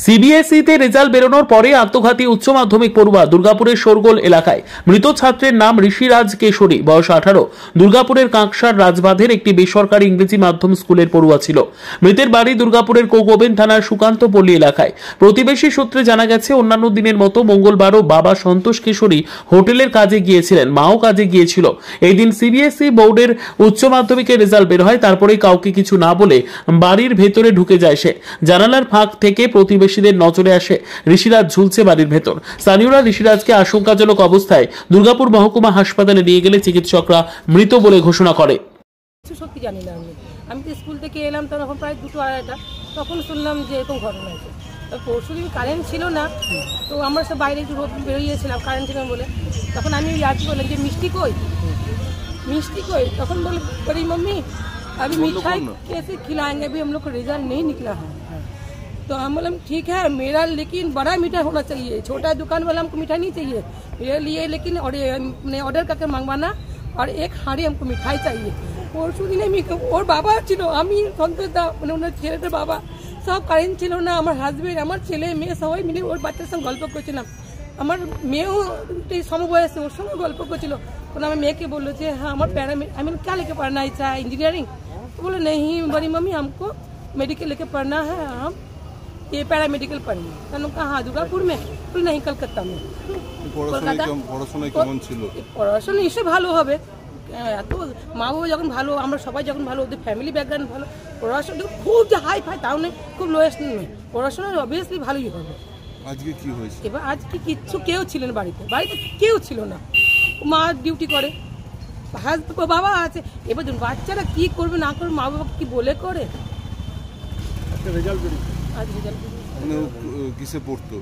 সিবিএসইতে result বেরোনোর পরে আত্মঘাতী উচ্চ মাধ্যমিক পড়ুয়া দুর্গাপুরের শোরগোল এলাকায়। মৃত ছাত্রের নাম ঋষিরাজ কেশরী, বয়স 18, দুর্গাপুরের কাঁকসার রাজবাঁধের একটি বেসরকারি ইংরেজি মাধ্যম স্কুলের পড়ুয়া ছিল। মৃতের বাড়ি দুর্গাপুরের কোকোবেন থানার সুকান্তপল্লী এলাকায়। প্রতিবেশী সূত্রে জানা গেছে, অন্যান্য দিনের মতো মঙ্গলবারও বাবা সন্তোষ কেশরী হোটেলের কাজে গিয়েছিলেন, মাও কাজে গিয়েছিল। এই দিন সিবিএসই বোর্ডের উচ্চ মাধ্যমিকের রেজাল্ট বের হয়। তারপরেই কাউকে কিছু না বলে বাড়ির ভেতরে ঢুকে যায় সে। জানালার ফাঁক থেকে প্রতিবেশীদের নজরে আসে ঋষিরাজ ঝুলছে বাড়ির ভেতর। স্থানীয়রা ঋষিরাজকে আশঙ্কাজনক অবস্থায় দুর্গাপুর মহকুমা হাসপাতালে নিয়ে গেলে চিকিৎসকরা মৃত বলে ঘোষণা করে। সত্যি জানি না, আমি তো স্কুল থেকে এলাম তখন প্রায় 2-2:30, তখন শুনলাম যে এরকম ঘটনা হয়েছে। পরশু দিন কারেন্ট ছিল না, তো আমরা সব বাইরে একটু রোদ বেরিয়েছিলাম, কারেন্ট ছিল বলে। তখন আমি ইয়ার্কি বললাম যে মিষ্টি কই, मिष्टी कोई, तখন बोले बड़ी मम्मी अभी मिठाई कैसे खिलाएंगे, अभी हम लोग का रिजल्ट नहीं निकला है। तो हम बोले ठीक है, मेरा लेकिन बड़ा मीठा होना चाहिए, छोटा दुकान वाला हमको मिठाई नहीं चाहिए मेरे लिए, लेकिन ऑर्डर करके मंगवाना और एक हांडी हमको मिठाई चाहिए। परशु दिन ওর বাবা ছিল, আমি সন্তোষ দা মানে ওনার ছেলেটার বাবা, সব কারেন্ট ছিল না। আমার হাজবেন্ড, আমার ছেলে মেয়ে সবাই মিলে ওর বাচ্চার সঙ্গে গল্প করছিলাম। আমার মেয়েও সমবয়সী, ওর সঙ্গে গল্প করছিল। तो मैं मेয়ে के बोलो जे हाँ हमारे आई मीन क्या लेके पढ़ना है, चाहे इंजीनियरिंग। तो बोले नहीं बड़ी मम्मी हमको मेडिकल लेके पढ़ना है, हम ये पैरामेडिकल पढ़ना है। तो उन्होंने कहा हाँ दुर्गापुर में, बोले नहीं कलकत्ता में। পড়াশোনা নিশ্চয়ই ভালো হবে, এত মা বাবা যখন ভালো, আমরা সবাই যখন ভালো, ওদের ফ্যামিলি ব্যাকগ্রাউন্ড ভালো, পড়াশোনা খুব যে হাই ফাই তাও নেই, খুব লোয়েস্ট নেই, পড়াশোনা অবভিয়াসলি ভালোই হবে। আজকে কি হয়েছে? এবার আজকে কিচ্ছু কেউ ছিলেন বাড়িতে, কেউ ছিল না, মা ডিউটি করে, বাবা আছে। এবার বাচ্চারা কি করবে না করবে, মা বাবা কি বলে করে। কিসে পড়তো?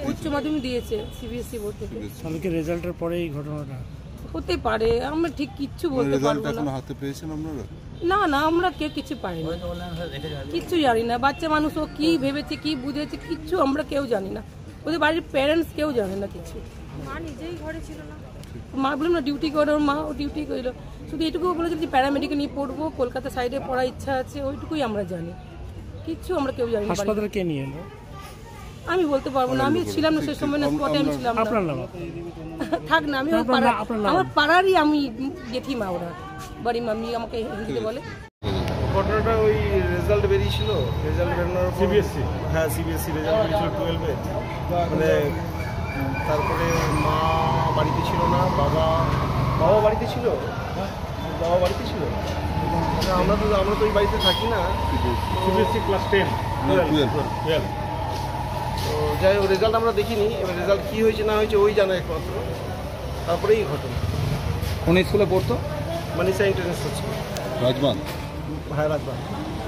উচ্চ মাধ্যমিক দিয়েছে সিবিএসই বোর্ড থেকে। কালকে রেজাল্টের পরে এই ঘটনাটা হতে পারে, আমরা ঠিক কিচ্ছু বলতে পারবো না। হাতে পেয়েছেন আপনারা? না না, আমরা কেউ কিছু পাইনি, কিচ্ছু জানি না। বাচ্চা মানুষ ও কি ভেবেছে কি বুঝেছে কিচ্ছু আমরা কেউ জানি না, ওদের বাড়ির প্যারেন্টস কেউ জানে না কিছু। মা নিজেই ঘরে ছিল না, মা বললাম না ডিউটি করে, ওর মা ও ডিউটি করলো, শুধু এটুকু বলেছে যে প্যারামেডিক্যাল নিয়ে পড়বো, কলকাতা সাইডে পড়ার ইচ্ছা আছে, ওইটুকুই আমরা জানি, কিচ্ছু আমরা কেউ জানি না। হাসপাতালে কে নিয়ে এলো আমি বলতে পারবো না, আমি ছিলাম না সেই সময়, না স্পটে আমি ছিলাম না। আপনার নাম থাক না, আমি আমার পাড়ারই আমি জেঠিমা, ওরা বড়ি মাম্মি আমাকে হিন্দিতে বলে। ঘটনাটা ওই রেজাল্ট বেরিয়েছিল, রেজাল্ট বেরোনোর সিবিএসসি, হ্যাঁ সিবিএসসি রেজাল্ট বেরিয়েছিল 12-এ, মানে তারপরে মা বাড়িতে ছিল না, বাবা বাড়িতে ছিল, বাবা বাড়িতে ছিল, আমরা তো ওই বাড়িতে থাকি না। CBSE class 10 12। তো যাই হোক রেজাল্ট আমরা দেখিনি, এবার রেজাল্ট কী হয়েছে না হয়েছে ওই জানা একমাত্র। তারপরে এই ঘটনা। কোন স্কুলে পড়তো? Manisa international school, Rajbandh. হ্যাঁ রাজবাঁধ।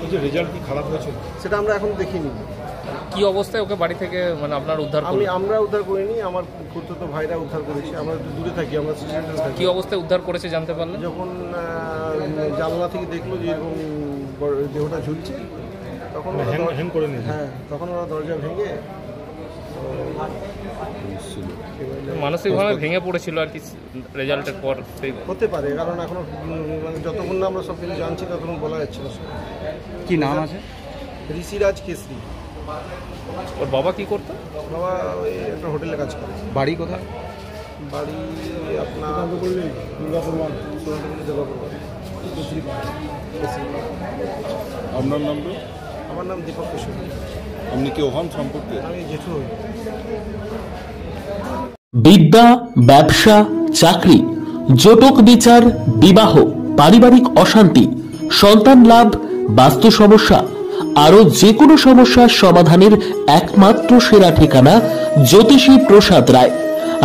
এই যে রেজাল্ট কি খারাপ হয়েছিল সেটা আমরা এখন দেখিনি। কি অবস্থায় ওকে বাড়ি থেকে মানে আপনারা উদ্ধার করলেন? আমরা উদ্ধার করিনি, আমার খুড়তুতো ভাইরা উদ্ধার করেছে, আমরা দূরে থাকি, আমরা সিলেটে থাকি। কি অবস্থায় উদ্ধার করেছে জানতে পারলেন? যখন জানলা থেকে দেখলো যে এরকম দেহটা ঝুলছে, তখন হ্যাঁ তখন ওরা দরজা ভেঙে মানসিকভাবে ভেঙে পড়েছিল আর কি রেজাল্টের পর। হতে পারে, কারণ এখনো মানে যতক্ষণ না আমরা সব কিছু জানছি ততক্ষণ বলা যাচ্ছে না। কি নাম আছে? ঋষিরাজ কেশরী। ওর বাবা কি করতো? বাবা ওই একটা হোটেলে কাজ করে। বাড়ি কোথায়? বাড়ি আপনার দুর্গাপুর। আপনার নাম? আমার নাম দীপক কেশরী। আপনি কেউ হন সম্পর্কে? আমি জেঠু হই। বিদ্যা, ব্যবসা, চাকরি, জটক বিচার, বিবাহ, পারিবারিক অশান্তি, সন্তান লাভ, বাস্তু সমস্যা, আরো যে কোনো সমস্যার সমাধানের একমাত্র সেরা ঠিকানা জ্যোতিষী প্রসাদ রায়।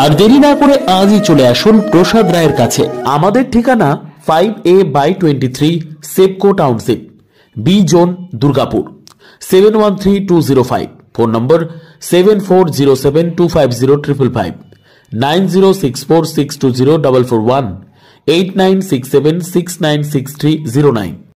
আর দেরি না করে আজই চলে আসুন প্রসাদ রায়ের কাছে। আমাদের ঠিকানা 5A/23 Sepco township, B zone, Durgapur, 713205। Phone নম্বর 7407250555, 9064620441, 8967696309।